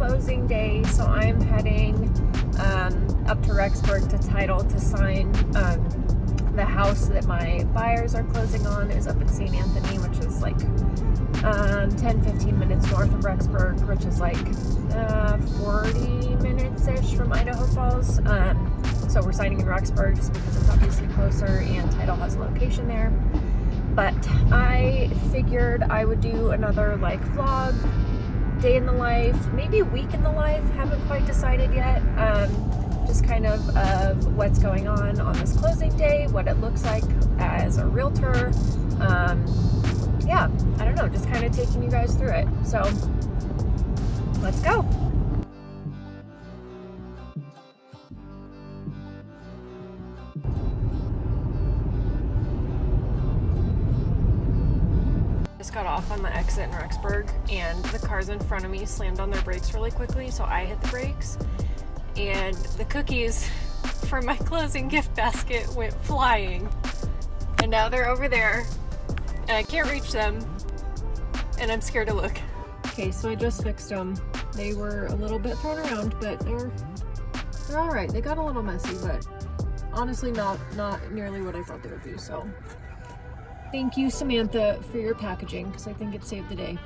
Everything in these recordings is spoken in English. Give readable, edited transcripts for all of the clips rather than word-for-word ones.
closing day, so I'm heading up to Rexburg to title to sign the house that my buyers are closing on is up in St. Anthony, which is like 10-15 minutes north of Rexburg, which is like 40 minutes-ish from Idaho Falls. So we're signing in Rexburg just because it's obviously closer and title has a location there. But I figured I would do another like vlog, day in the life, maybe a week in the life, haven't quite decided yet. Just kind of what's going on this closing day, what it looks like as a realtor. Yeah, I don't know, just kind of taking you guys through it. So let's go. Just got off on the exit in Rexburg and the cars in front of me slammed on their brakes really quickly, so I hit the brakes and the cookies for my closing gift basket went flying, and now they're over there and I can't reach them and I'm scared to look. Okay, so I just fixed them. They were a little bit thrown around, but they're all right. They got a little messy, but honestly not nearly what I thought they would be. So thank you, Samantha, for your packaging, because I think it saved the day.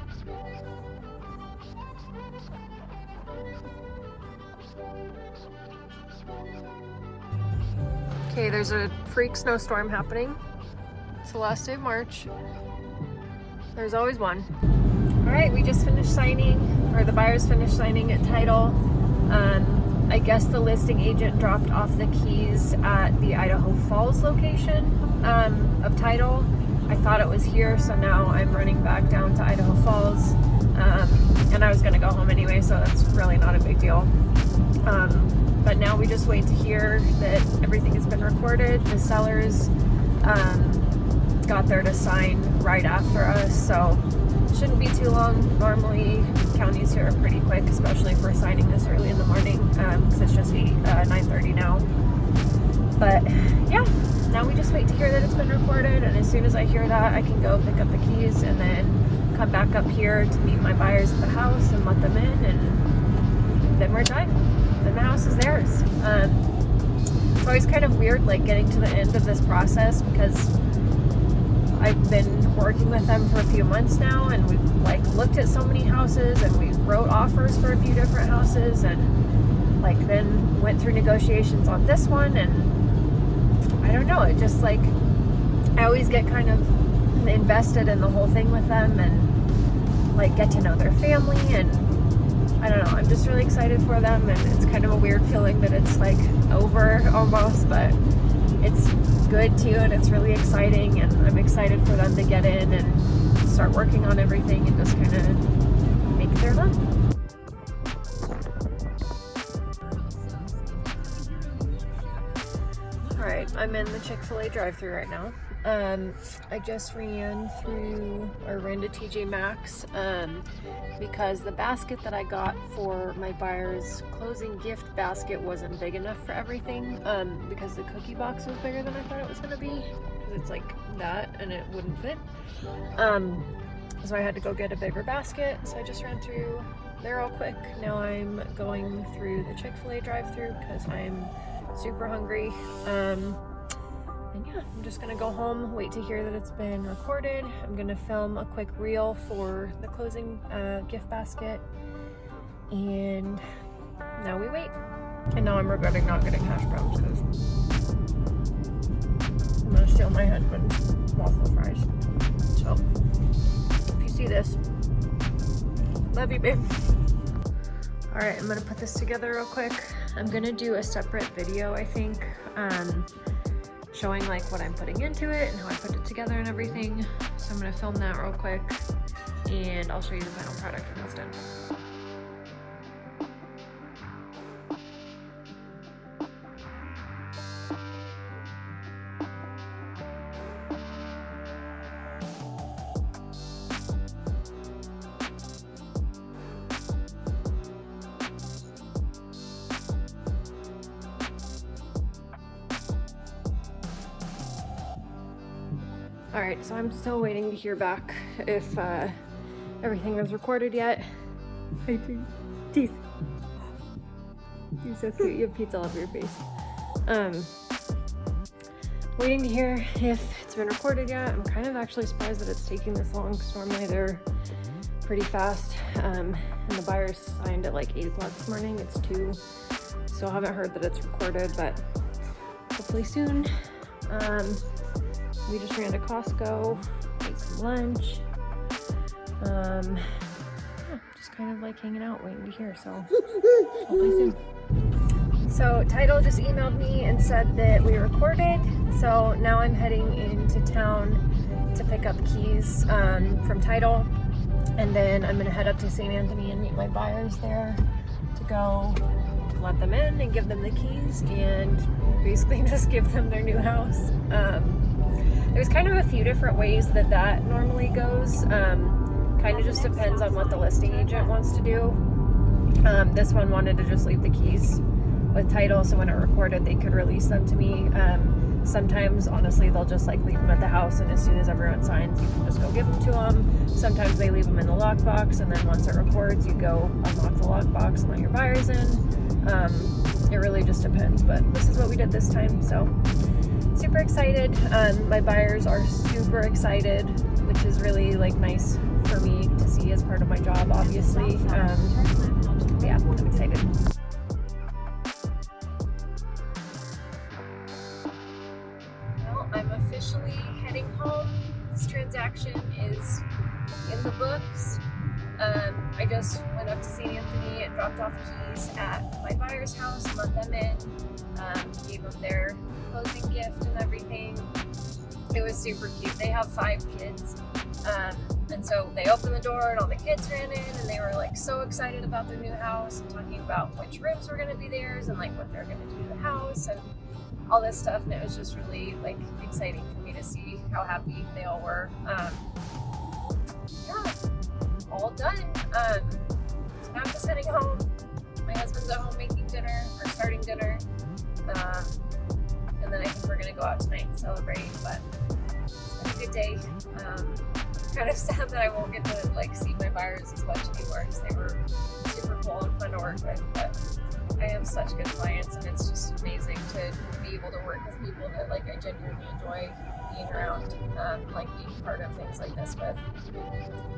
Okay, there's a freak snowstorm happening. It's the last day of March. There's always one. All right, we just finished signing, or the buyers finished signing at title. I guess the listing agent dropped off the keys at the Idaho Falls location of title. I thought it was here, so now I'm running back down to Idaho Falls. And I was gonna go home anyway, so that's really not a big deal. But now we just wait to hear that everything has been recorded. The sellers got there to sign right after us, so shouldn't be too long. Normally counties here are pretty quick, especially if we're signing this early in the morning, because it's just 9:30 now. But yeah, now we just wait to hear that it's been recorded, and as soon as I hear that, I can go pick up the keys and then come back up here to meet my buyers at the house and let them in, and then we're done. Then the house is theirs. It's always kind of weird, like, getting to the end of this process, because I've been working with them for a few months now, and we've like looked at so many houses, and we wrote offers for a few different houses, and like then went through negotiations on this one, and I don't know, it just like I always get kind of invested in the whole thing with them and like get to know their family, and I don't know, I'm just really excited for them, and it's kind of a weird feeling that it's like over almost, but it's good too, and it's really exciting, and I'm excited for them to get in and start working on everything and just kind of make it their home. Alright, I'm in the Chick-fil-A drive-thru right now. I just ran to TJ Maxx because the basket that I got for my buyer's closing gift basket wasn't big enough for everything, because the cookie box was bigger than I thought it was going to be, because it's like that and it wouldn't fit. So I had to go get a bigger basket, so I just ran through there real quick. Now I'm going through the Chick-fil-A drive-thru because I'm super hungry. And yeah, I'm just gonna go home, wait to hear that it's been recorded. I'm gonna film a quick reel for the closing gift basket, and now we wait. And now I'm regretting not getting hash browns because I'm gonna steal my husband's waffle fries. So if you see this, love you, babe. All right, I'm gonna put this together real quick. I'm gonna do a separate video, I think, showing like what I'm putting into it and how I put it together and everything. So I'm gonna film that real quick, and I'll show you the final product when it's done. Alright, so I'm still waiting to hear back if everything was recorded yet. Hi, Cheese. You're so cute. You have pizza all over your face. Waiting to hear if it's been recorded yet. I'm kind of actually surprised that it's taking this long, because normally they're pretty fast. And the buyers signed at like 8 o'clock this morning. It's 2. Still haven't heard that it's recorded, but hopefully soon. We just ran to Costco, ate some lunch. Just kind of like hanging out, waiting to hear, so hopefully soon. So Title just emailed me and said that we recorded, so now I'm heading into town to pick up keys from Title, and then I'm gonna head up to St. Anthony and meet my buyers there to go let them in and give them the keys and basically just give them their new house. There's kind of a few different ways that normally goes. Kind of just depends on what the listing agent wants to do. This one wanted to just leave the keys with Title, so when it recorded they could release them to me. Sometimes honestly they'll just like leave them at the house, and as soon as everyone signs you can just go give them to them. Sometimes they leave them in the lockbox, and then once it records you go unlock the lockbox and let your buyers in. It really just depends, but this is what we did this time, so super excited. My buyers are super excited, which is really like nice for me to see as part of my job, obviously. Yeah, I'm excited. Well, I'm officially heading home. This transaction is in the books. I just went up to St. Anthony and dropped off keys at my buyer's house, let them in, gave them their closing gift and everything. It was super cute. They have 5 kids. And so they opened the door and all the kids ran in, and they were like so excited about their new house and talking about which rooms were going to be theirs and like what they're going to do to the house and all this stuff. And it was just really like exciting for me to see how happy they all were. Yeah, all done. So now I'm just heading home. My husband's at home making dinner, or starting dinner. And then I think we're going to go out tonight and celebrate, but it's been a good day. Kind of sad that I won't get to like see my buyers as much anymore, because they were super cool and fun to work with, but I have such good clients, and it's just amazing to be able to work with people that like I genuinely enjoy being around, like being part of things like this with.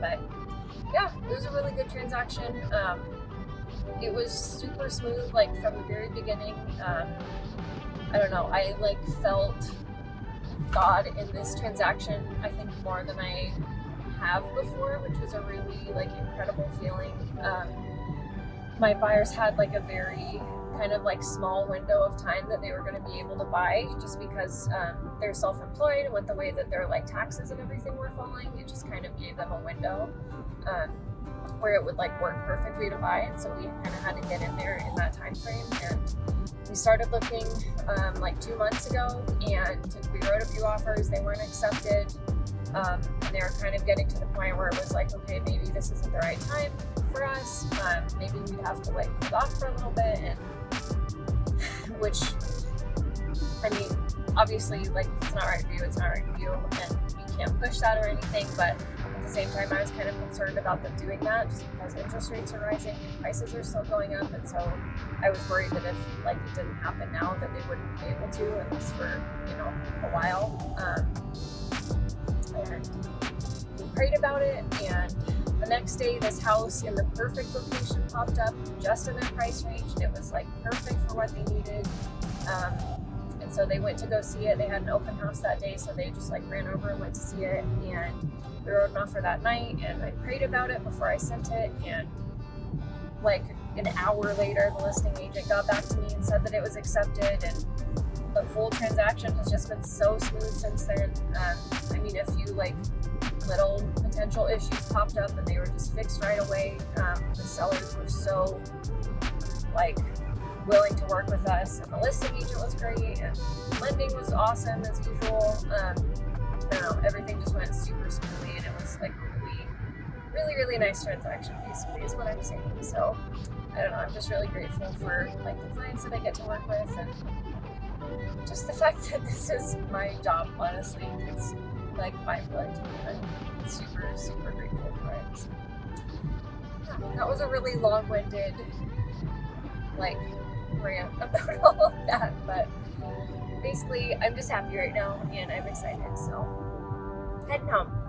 But yeah, it was a really good transaction. It was super smooth, like from the very beginning. I don't know, I like felt God in this transaction, I think more than I have before, which was a really like incredible feeling. My buyers had like a very kind of like small window of time that they were going to be able to buy, just because they're self-employed, and with the way that their like taxes and everything were falling, it just kind of gave them a window where it would like work perfectly to buy. And so we kind of had to get in there in that time frame, and we started looking like 2 months ago, and we wrote a few offers. They weren't accepted, and they were kind of getting to the point where it was like, okay, maybe this isn't the right time for us. Maybe we'd have to like hold off for a little bit, and which, I mean, obviously, like if it's not right for you, it's not right for you, and you can't push that or anything. But at the same time, I was kind of concerned about them doing that, just because interest rates are rising and prices are still going up, and so I was worried that if like it didn't happen now, that they wouldn't be able to, at least for, you know, a while. And we prayed about it, and the next day this house in the perfect location popped up, just in their price range, and it was like perfect for what they needed. And so they went to go see it. They had an open house that day, so they just like ran over and went to see it, and we wrote an offer that night, and I prayed about it before I sent it, and like an hour later the listing agent got back to me and said that it was accepted, and the whole transaction has just been so smooth since then. I mean, a few like little potential issues popped up, and they were just fixed right away. The sellers were so like willing to work with us, and the listing agent was great, and lending was awesome as usual. I don't know, everything just went super smoothly, and it was like really nice transaction, basically, is what I'm saying. So I don't know, I'm just really grateful for like the clients that I get to work with, and just the fact that this is my job. Honestly, it's like my blood, and I'm super grateful for it. that was a really long-winded like rant about all of that, but basically I'm just happy right now and I'm excited, so heading home.